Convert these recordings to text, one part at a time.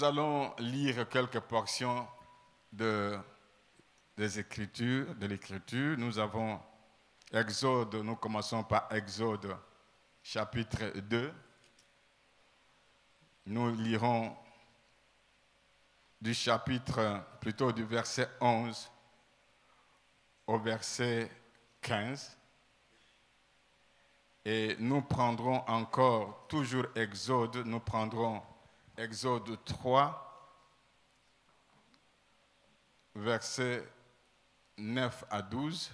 Nous allons lire quelques portions de l'Écriture. Nous avons Exode, nous commençons par Exode, chapitre 2. Nous lirons du verset 11 au verset 15. Et nous prendrons encore, toujours Exode, nous prendrons Exode 3, versets 9 à 12.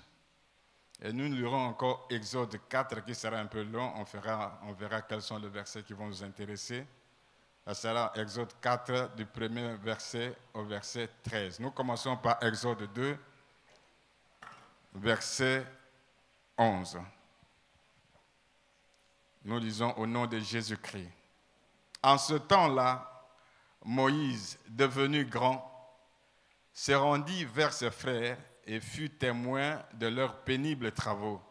Et nous lirons encore Exode 4, qui sera un peu long. On verra quels sont les versets qui vont nous intéresser. Ça sera Exode 4, du premier verset au verset 13. Nous commençons par Exode 2, verset 11. Nous lisons au nom de Jésus-Christ. En ce temps-là, Moïse, devenu grand, se rendit vers ses frères et fut témoin de leurs pénibles travaux.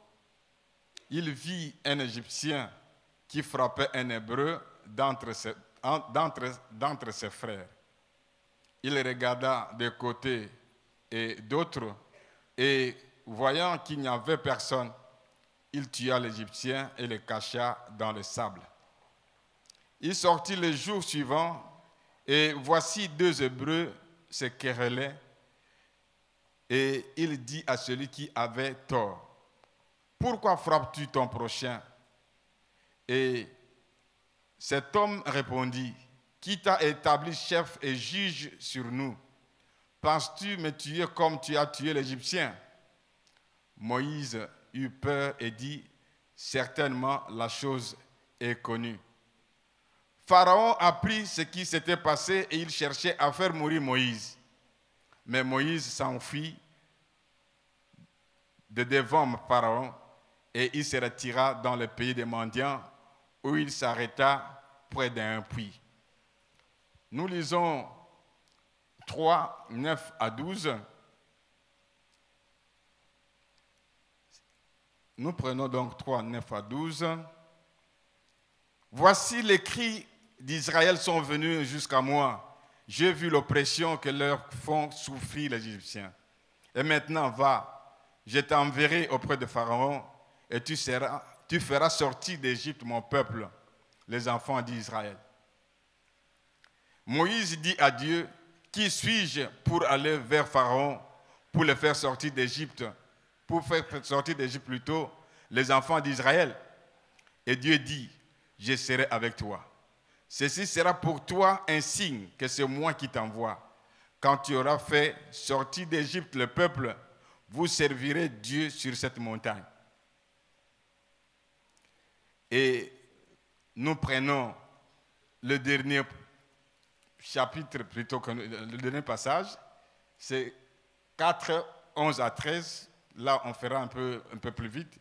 Il vit un Égyptien qui frappait un Hébreu d'entre ses frères. Il regarda de côté et d'autre, et voyant qu'il n'y avait personne, il tua l'Égyptien et le cacha dans le sable. Il sortit le jour suivant, et voici deux Hébreux se querellaient, et il dit à celui qui avait tort, « Pourquoi frappes-tu ton prochain ?» Et cet homme répondit, « Qui t'a établi chef et juge sur nous? Penses-tu me tuer comme tu as tué l'Égyptien ?» Moïse eut peur et dit, « Certainement la chose est connue. » Pharaon apprit ce qui s'était passé et il cherchait à faire mourir Moïse. Mais Moïse s'enfuit de devant Pharaon et il se retira dans le pays des mendiants où il s'arrêta près d'un puits. Nous lisons 3, 9 à 12. Nous prenons donc 3, 9 à 12. Voici les cris d'Israël sont venus jusqu'à moi. J'ai vu l'oppression que leur font souffrir les Égyptiens. Et maintenant, va, je t'enverrai auprès de Pharaon et tu feras sortir d'Égypte mon peuple, les enfants d'Israël. Moïse dit à Dieu, qui suis-je pour aller vers Pharaon, pour le faire sortir d'Égypte, pour faire sortir d'Égypte plutôt les enfants d'Israël? Et Dieu dit, je serai avec toi. Ceci sera pour toi un signe que c'est moi qui t'envoie. Quand tu auras fait sortir d'Égypte le peuple, vous servirez Dieu sur cette montagne. Et nous prenons le dernier chapitre, plutôt que le dernier passage, c'est 4, 11 à 13. Là, on fera un peu plus vite.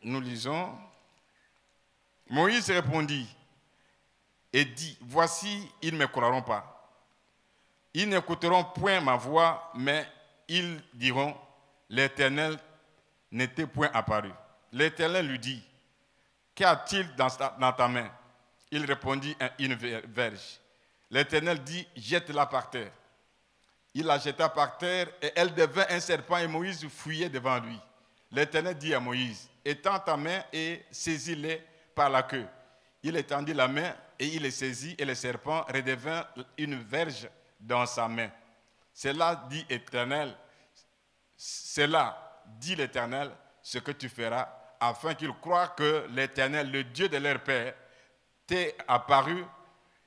Nous lisons. Moïse répondit et dit, voici, ils ne me croiront pas. Ils n'écouteront point ma voix, mais ils diront, l'Éternel n'était point apparu. L'Éternel lui dit, qu'y a-t-il dans ta main? Il répondit, une verge. L'Éternel dit, jette-la par terre. Il la jeta par terre et elle devint un serpent et Moïse fuyait devant lui. L'Éternel dit à Moïse, étends ta main et saisis-les par la queue. Il étendit la main et il les saisit et le serpent redevint une verge dans sa main. C'est là, dit l'Éternel, ce que tu feras, afin qu'ils croient que l'Éternel, le Dieu de leur père, t'est apparu,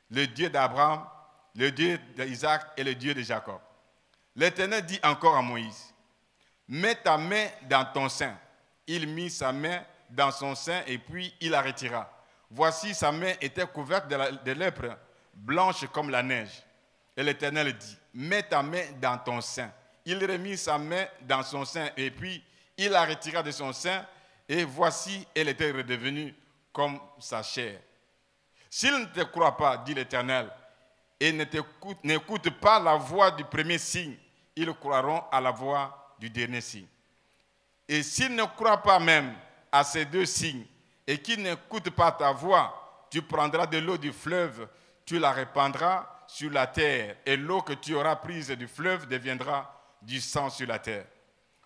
le Dieu d'Abraham, le Dieu d'Isaac et le Dieu de Jacob. L'Éternel dit encore à Moïse, mets ta main dans ton sein. Il mit sa main dans son sein et puis il la retira. Voici, sa main était couverte de lèpre, blanche comme la neige. Et l'Éternel dit, mets ta main dans ton sein. Il remit sa main dans son sein et puis il la retira de son sein et voici, elle était redevenue comme sa chair. S'ils ne te croient pas, dit l'Éternel, et n'écoutent pas la voix du premier signe, ils croiront à la voix du dernier signe. Et s'ils ne croient pas même à ces deux signes et qui n'écoute pas ta voix, tu prendras de l'eau du fleuve, tu la répandras sur la terre, et l'eau que tu auras prise du fleuve deviendra du sang sur la terre.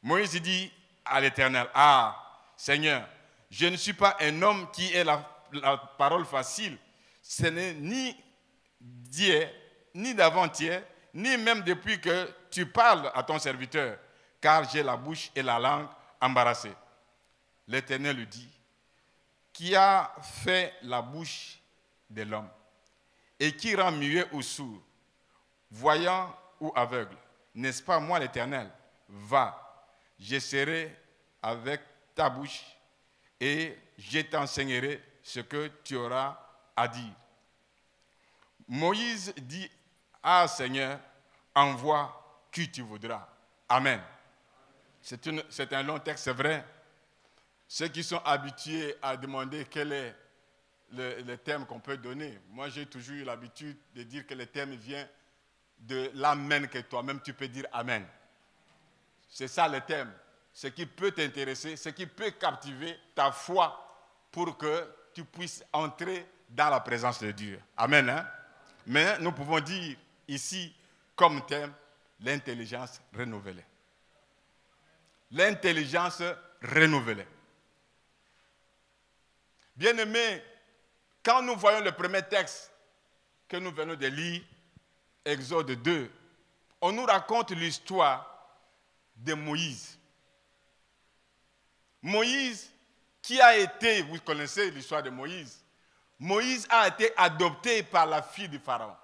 Moïse dit à l'Éternel, « Ah, Seigneur, je ne suis pas un homme qui ait la parole facile. Ce n'est ni d'hier, ni d'avant-hier, ni même depuis que tu parles à ton serviteur, car j'ai la bouche et la langue embarrassées. » L'Éternel lui dit, « Qui a fait la bouche de l'homme et qui rend muet ou sourd, voyant ou aveugle? N'est-ce pas moi l'Éternel? Va, je serai avec ta bouche et je t'enseignerai ce que tu auras à dire. » Moïse dit, « Ah Seigneur, envoie qui tu voudras. » Amen. C'est un long texte, c'est vrai. Ceux qui sont habitués à demander quel est le thème qu'on peut donner, moi j'ai toujours eu l'habitude de dire que le thème vient de l'amen que toi-même tu peux dire amen. C'est ça le thème. Ce qui peut t'intéresser, ce qui peut captiver ta foi pour que tu puisses entrer dans la présence de Dieu. Amen. Hein? Mais nous pouvons dire ici comme thème l'intelligence renouvelée. L'intelligence renouvelée. Bien-aimés, quand nous voyons le premier texte que nous venons de lire, Exode 2, on nous raconte l'histoire de Moïse. Moïse, qui a été, vous connaissez l'histoire de Moïse, Moïse a été adopté par la fille du Pharaon.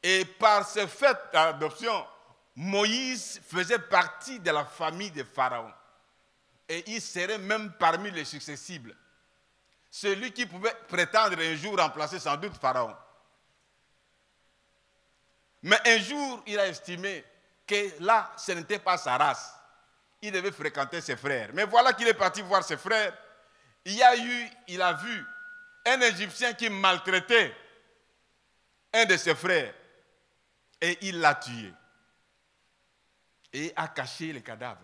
Et par ce fait d'adoption, Moïse faisait partie de la famille de Pharaon. Et il serait même parmi les successibles. Celui qui pouvait prétendre un jour remplacer sans doute Pharaon. Mais un jour, il a estimé que là, ce n'était pas sa race. Il devait fréquenter ses frères. Mais voilà qu'il est parti voir ses frères. Il a vu un Égyptien qui maltraitait un de ses frères. Et il l'a tué. Et a caché le cadavre.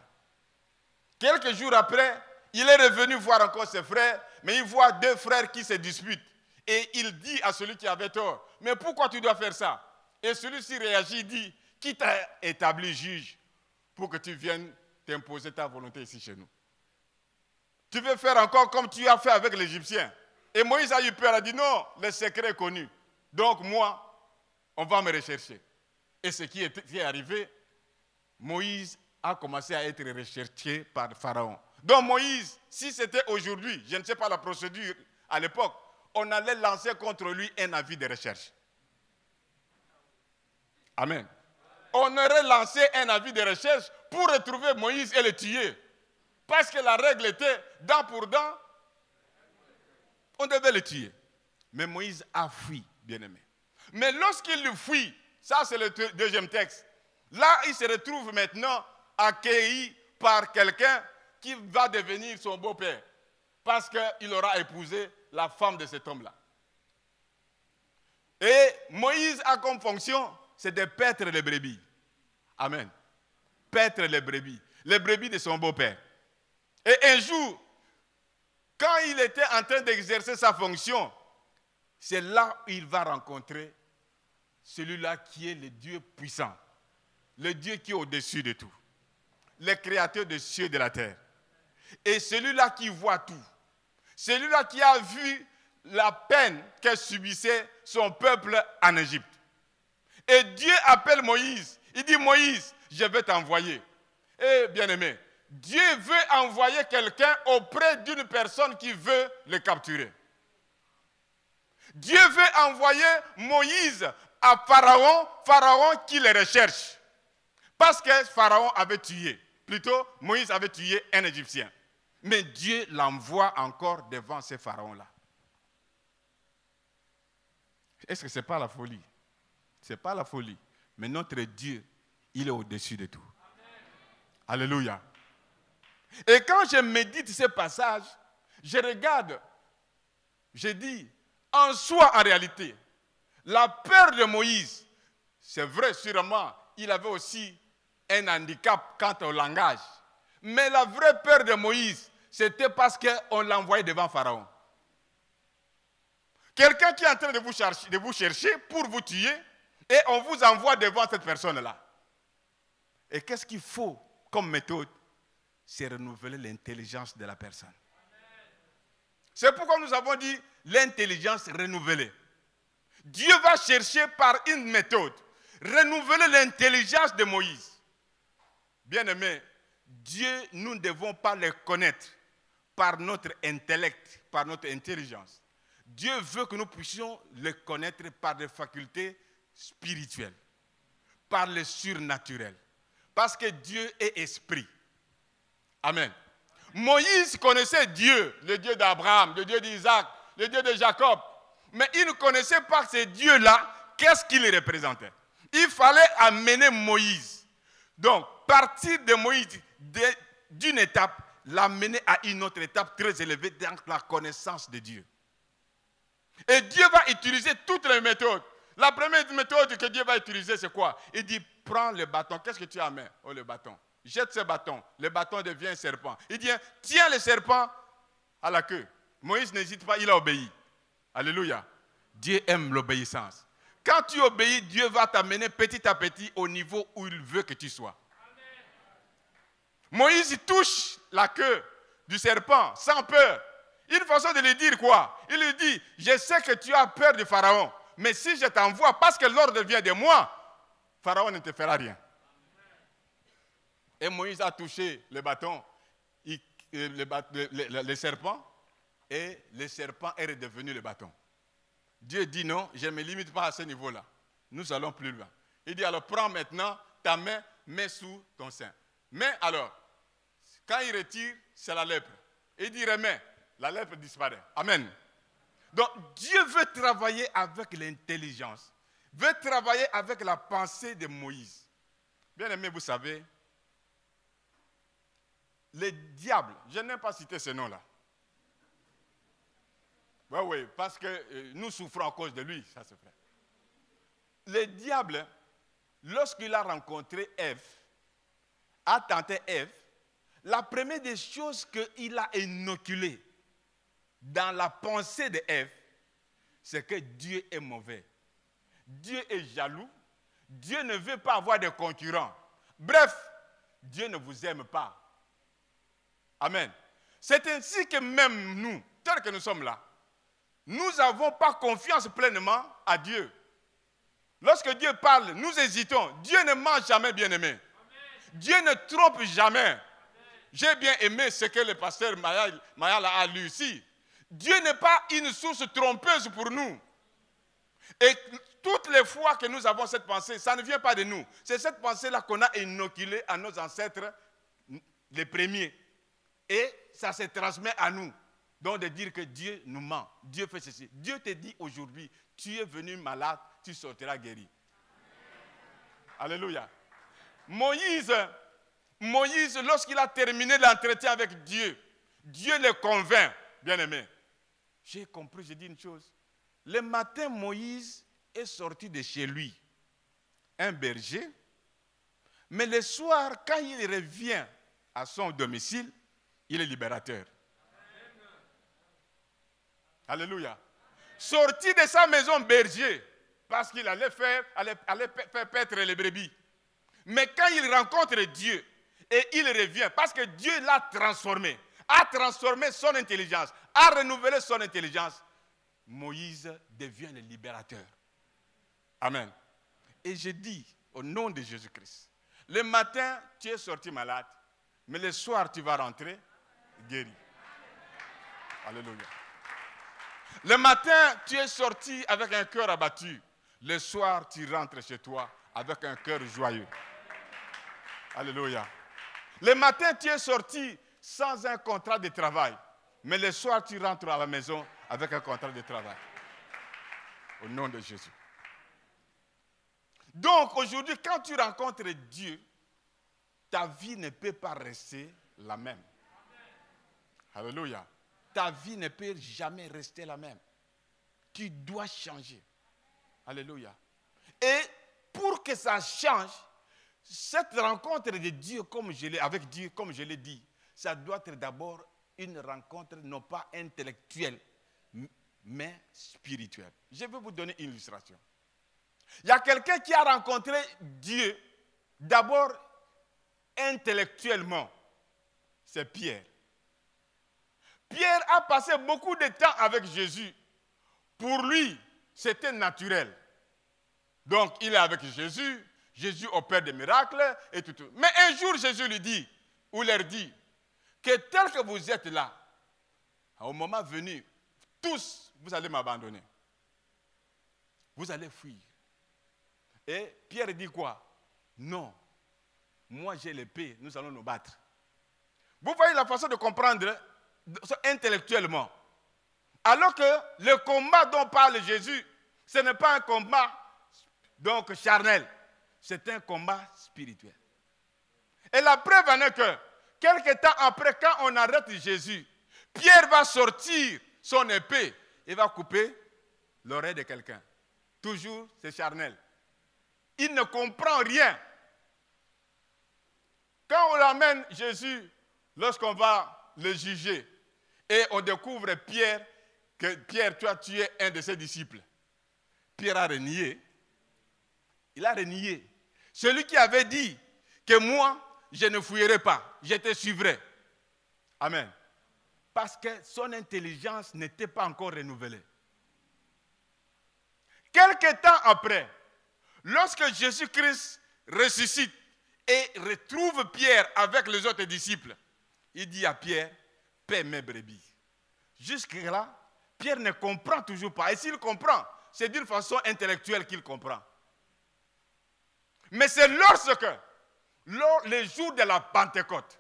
Quelques jours après, il est revenu voir encore ses frères, mais il voit deux frères qui se disputent. Et il dit à celui qui avait tort, « Mais pourquoi tu dois faire ça ?» Et celui-ci réagit, dit, « Qui t'a établi juge pour que tu viennes t'imposer ta volonté ici chez nous? Tu veux faire encore comme tu as fait avec l'Égyptien. » Et Moïse a eu peur, il a dit, « Non, le secret est connu. Donc moi, on va me rechercher. » Et ce qui est arrivé, Moïse a commencé à être recherché par Pharaon. Donc Moïse, si c'était aujourd'hui, je ne sais pas la procédure à l'époque, on allait lancer contre lui un avis de recherche. Amen. On aurait lancé un avis de recherche pour retrouver Moïse et le tuer. Parce que la règle était, dent pour dent, on devait le tuer. Mais Moïse a fui, bien-aimé. Mais lorsqu'il fuit, ça c'est le deuxième texte, là il se retrouve maintenant accueilli par quelqu'un qui va devenir son beau-père. Parce qu'il aura épousé la femme de cet homme-là. Et Moïse a comme fonction, c'est de paître les brebis. Amen. Paître les brebis de son beau-père. Et un jour, quand il était en train d'exercer sa fonction, c'est là où il va rencontrer celui-là qui est le Dieu puissant, le Dieu qui est au-dessus de tout, le créateur des cieux et de la terre. Et celui-là qui voit tout, celui-là qui a vu la peine que subissait son peuple en Égypte. Et Dieu appelle Moïse, il dit, Moïse, je vais t'envoyer. Et bien-aimé, Dieu veut envoyer quelqu'un auprès d'une personne qui veut le capturer. Dieu veut envoyer Moïse à Pharaon, Pharaon qui le recherche. Parce que Pharaon avait tué, plutôt Moïse avait tué un Égyptien. Mais Dieu l'envoie encore devant ces pharaons-là. Est-ce que ce n'est pas la folie? Ce n'est pas la folie. Mais notre Dieu, il est au-dessus de tout. Amen. Alléluia. Et quand je médite ces passages, je regarde, je dis, en soi, en réalité, la peur de Moïse, c'est vrai, sûrement, il avait aussi un handicap quant au langage. Mais la vraie peur de Moïse, c'était parce qu'on l'envoyait devant Pharaon. Quelqu'un qui est en train de vous chercher pour vous tuer, et on vous envoie devant cette personne-là. Et qu'est-ce qu'il faut comme méthode? C'est renouveler l'intelligence de la personne. C'est pourquoi nous avons dit l'intelligence renouvelée. Dieu va chercher par une méthode, renouveler l'intelligence de Moïse. Bien-aimés, Dieu, nous ne devons pas le connaître par notre intellect, par notre intelligence. Dieu veut que nous puissions le connaître par des facultés spirituelles, par le surnaturel. Parce que Dieu est esprit. Amen. Moïse connaissait Dieu, le Dieu d'Abraham, le Dieu d'Isaac, le Dieu de Jacob. Mais il ne connaissait pas ces dieux-là, qu'est-ce qu'ils représentaient. Il fallait amener Moïse. Donc, partir de Moïse d'une étape, l'amener à une autre étape très élevée dans la connaissance de Dieu. Et Dieu va utiliser toutes les méthodes. La première méthode que Dieu va utiliser, c'est quoi? Il dit, prends le bâton. Qu'est-ce que tu as à main? Oh, le bâton. Jette ce bâton. Le bâton devient un serpent. Il dit, tiens le serpent à la queue. Moïse n'hésite pas, il a obéi. Alléluia. Dieu aime l'obéissance. Quand tu obéis, Dieu va t'amener petit à petit au niveau où il veut que tu sois. Amen. Moïse touche la queue du serpent sans peur. Une façon de lui dire quoi? Il lui dit, je sais que tu as peur du Pharaon, mais si je t'envoie parce que l'ordre vient de moi, Pharaon ne te fera rien. Et Moïse a touché le bâton, le serpent, et le serpent est redevenu le bâton. Dieu dit non, je ne me limite pas à ce niveau-là. Nous allons plus loin. Il dit alors prends maintenant ta main, mets sous ton sein. Mais alors, quand il retire, c'est la lèpre. Il dit remets, la lèpre disparaît. Amen. Donc Dieu veut travailler avec l'intelligence, veut travailler avec la pensée de Moïse. Bien aimé, vous savez, le diable, je n'ai pas cité ce nom-là. Oui, parce que nous souffrons à cause de lui, ça se fait. Le diable, lorsqu'il a rencontré Ève, a tenté Ève, la première des choses qu'il a inoculées dans la pensée de Ève, c'est que Dieu est mauvais. Dieu est jaloux. Dieu ne veut pas avoir de concurrents. Bref, Dieu ne vous aime pas. Amen. C'est ainsi que même nous, tels que nous sommes là, nous n'avons pas confiance pleinement à Dieu. Lorsque Dieu parle, nous hésitons. Dieu ne ment jamais, bien-aimé. Dieu ne trompe jamais. J'ai bien aimé ce que le pasteur Mayal a lu ici. Dieu n'est pas une source trompeuse pour nous. Et toutes les fois que nous avons cette pensée, ça ne vient pas de nous. C'est cette pensée-là qu'on a inoculée à nos ancêtres, les premiers. Et ça se transmet à nous. Donc de dire que Dieu nous ment, Dieu fait ceci. Dieu te dit aujourd'hui, tu es venu malade, tu sortiras guéri. Alléluia. Moïse, lorsqu'il a terminé l'entretien avec Dieu, Dieu le convainc, bien-aimé. J'ai compris, j'ai dit une chose. Le matin, Moïse est sorti de chez lui, un berger. Mais le soir, quand il revient à son domicile, il est libérateur. Alléluia. Sorti de sa maison berger, parce qu'il allait faire paître les brebis. Mais quand il rencontre Dieu, et il revient, parce que Dieu l'a transformé, a transformé son intelligence, a renouvelé son intelligence, Moïse devient le libérateur. Amen. Et je dis, au nom de Jésus-Christ, le matin, tu es sorti malade, mais le soir, tu vas rentrer guéri. Alléluia. Le matin, tu es sorti avec un cœur abattu. Le soir, tu rentres chez toi avec un cœur joyeux. Alléluia. Le matin, tu es sorti sans un contrat de travail. Mais le soir, tu rentres à la maison avec un contrat de travail. Au nom de Jésus. Donc, aujourd'hui, quand tu rencontres Dieu, ta vie ne peut pas rester la même. Alléluia. Ta vie ne peut jamais rester la même. Tu dois changer. Alléluia. Et pour que ça change, cette rencontre de Dieu avec Dieu, comme je l'ai dit, ça doit être d'abord une rencontre non pas intellectuelle, mais spirituelle. Je vais vous donner une illustration. Il y a quelqu'un qui a rencontré Dieu d'abord intellectuellement. C'est Pierre. Pierre a passé beaucoup de temps avec Jésus. Pour lui, c'était naturel. Donc, il est avec Jésus. Jésus opère des miracles et tout. Mais un jour, Jésus lui dit, ou leur dit, que tel que vous êtes là, au moment venu, tous, vous allez m'abandonner. Vous allez fuir. Et Pierre dit quoi? Non, moi j'ai l'épée, nous allons nous battre. Vous voyez la façon de comprendre intellectuellement. Alors que le combat dont parle Jésus, ce n'est pas un combat donc charnel, c'est un combat spirituel. Et la preuve en est que, quelque temps après, quand on arrête Jésus, Pierre va sortir son épée et va couper l'oreille de quelqu'un. Toujours, c'est charnel. Il ne comprend rien. Quand on l'amène Jésus, lorsqu'on va le juger, et on découvre Pierre, que Pierre, tu as tué un de ses disciples. Pierre a renié. Il a renié. Celui qui avait dit que moi, je ne fuirai pas, je te suivrai. Amen. Parce que son intelligence n'était pas encore renouvelée. Quelque temps après, lorsque Jésus-Christ ressuscite et retrouve Pierre avec les autres disciples, il dit à Pierre, paie mes brebis. Jusque-là, Pierre ne comprend toujours pas. Et s'il comprend, c'est d'une façon intellectuelle qu'il comprend. Mais c'est lorsque, le jour de la Pentecôte,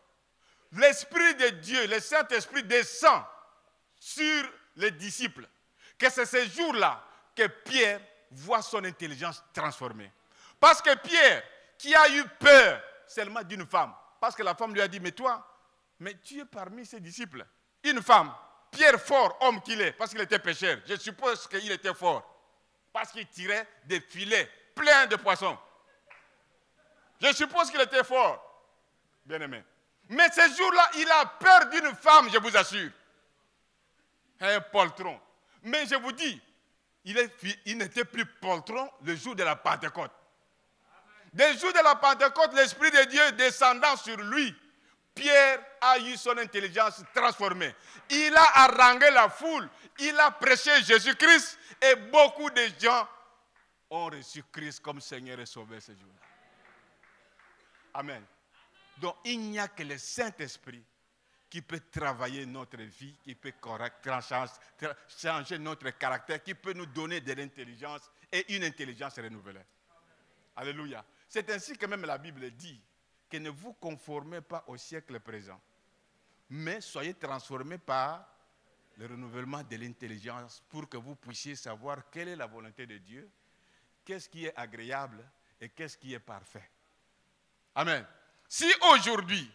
l'Esprit de Dieu, le Saint-Esprit descend sur les disciples, que c'est ce jour-là que Pierre voit son intelligence transformée. Parce que Pierre, qui a eu peur seulement d'une femme, parce que la femme lui a dit, mais toi, mais tu es parmi ses disciples. Une femme, Pierre fort, homme qu'il est, parce qu'il était pêcheur. Je suppose qu'il était fort, parce qu'il tirait des filets pleins de poissons. Je suppose qu'il était fort, bien aimé. Mais ce jour-là, il a peur d'une femme, je vous assure. Un poltron. Mais je vous dis, il n'était plus poltron le jour de la Pentecôte. Le jour de la Pentecôte, l'Esprit de Dieu descendant sur lui, Pierre a eu son intelligence transformée. Il a harangué la foule, il a prêché Jésus-Christ et beaucoup de gens ont reçu Christ comme Seigneur et Sauveur ce jour-là. Amen. Donc il n'y a que le Saint-Esprit qui peut travailler notre vie, qui peut changer notre caractère, qui peut nous donner de l'intelligence et une intelligence renouvelée. Alléluia. C'est ainsi que même la Bible dit que ne vous conformez pas au siècle présent, mais soyez transformés par le renouvellement de l'intelligence pour que vous puissiez savoir quelle est la volonté de Dieu, qu'est-ce qui est agréable et qu'est-ce qui est parfait. Amen. Si aujourd'hui,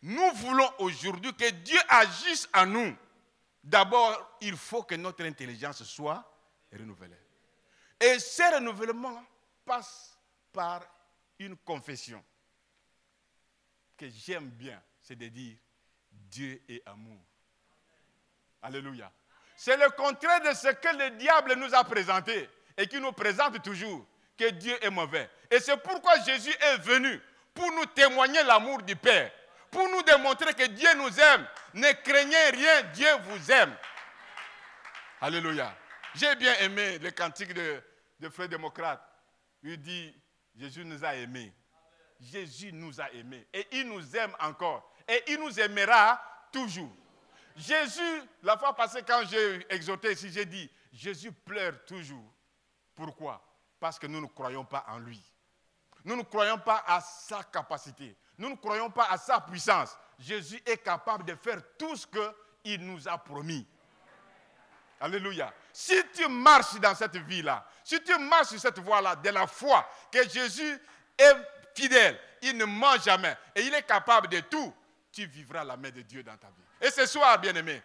nous voulons aujourd'hui que Dieu agisse en nous, d'abord, il faut que notre intelligence soit renouvelée. Et ce renouvellement passe par une confession que j'aime bien, c'est de dire Dieu est amour. Alléluia. C'est le contraire de ce que le diable nous a présenté et qui nous présente toujours, que Dieu est mauvais. Et c'est pourquoi Jésus est venu pour nous témoigner l'amour du Père, pour nous démontrer que Dieu nous aime. Ne craignez rien, Dieu vous aime. Alléluia. J'ai bien aimé le cantique de Frère Démocrate. Il dit, Jésus nous a aimés. Jésus nous a aimés. Et il nous aime encore. Et il nous aimera toujours. Jésus, la fois passée quand j'ai exhorté ici, j'ai dit, Jésus pleure toujours. Pourquoi? Parce que nous ne croyons pas en lui. Nous ne croyons pas à sa capacité. Nous ne croyons pas à sa puissance. Jésus est capable de faire tout ce qu'il nous a promis. Alléluia. Si tu marches dans cette vie-là, si tu marches sur cette voie-là, de la foi, que Jésus est fidèle, il ne ment jamais et il est capable de tout, tu vivras la main de Dieu dans ta vie. Et ce soir, bien-aimé,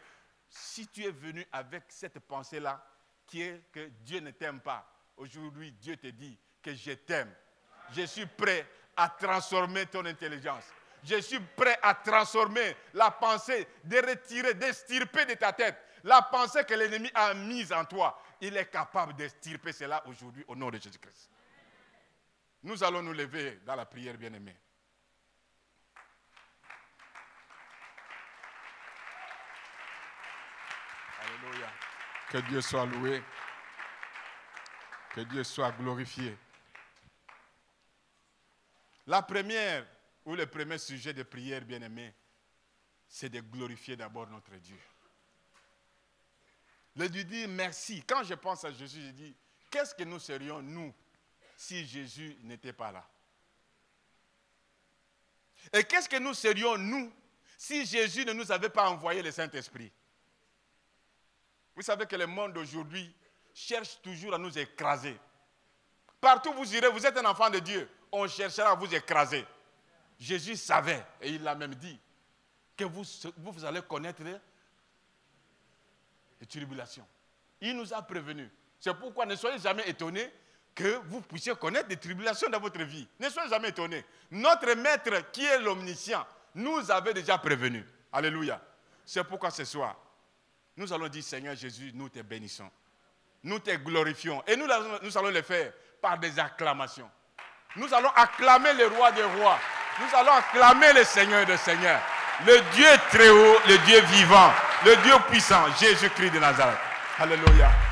si tu es venu avec cette pensée-là, qui est que Dieu ne t'aime pas, aujourd'hui, Dieu te dit que je t'aime. Je suis prêt à transformer ton intelligence. je suis prêt à transformer la pensée, de retirer, d'extirper de ta tête la pensée que l'ennemi a mise en toi. Il est capable d'extirper cela aujourd'hui au nom de Jésus-Christ. Nous allons nous lever dans la prière, bien-aimés. Alléluia. Que Dieu soit loué. Que Dieu soit glorifié. La première, ou le premier sujet de prière, bien-aimé, c'est de glorifier d'abord notre Dieu. De lui dire merci. Quand je pense à Jésus, je dis, qu'est-ce que nous serions, nous, si Jésus n'était pas là? Et qu'est-ce que nous serions, nous, si Jésus ne nous avait pas envoyé le Saint-Esprit? Vous savez que le monde d'aujourd'hui cherche toujours à nous écraser. Partout où vous irez, vous êtes un enfant de Dieu, on cherchera à vous écraser. Jésus savait, et il l'a même dit, que vous allez connaître les tribulations. Il nous a prévenus. C'est pourquoi ne soyez jamais étonnés que vous puissiez connaître des tribulations dans votre vie. Ne soyez jamais étonnés. Notre maître, qui est l'omniscient, nous avait déjà prévenus. Alléluia. C'est pourquoi ce soir, nous allons dire, Seigneur Jésus, nous te bénissons. Nous te glorifions. Et nous allons le faire par des acclamations. Nous allons acclamer le roi des rois. Nous allons acclamer le Seigneur des seigneurs. Le Dieu très haut, le Dieu vivant, le Dieu puissant, Jésus-Christ de Nazareth. Alléluia.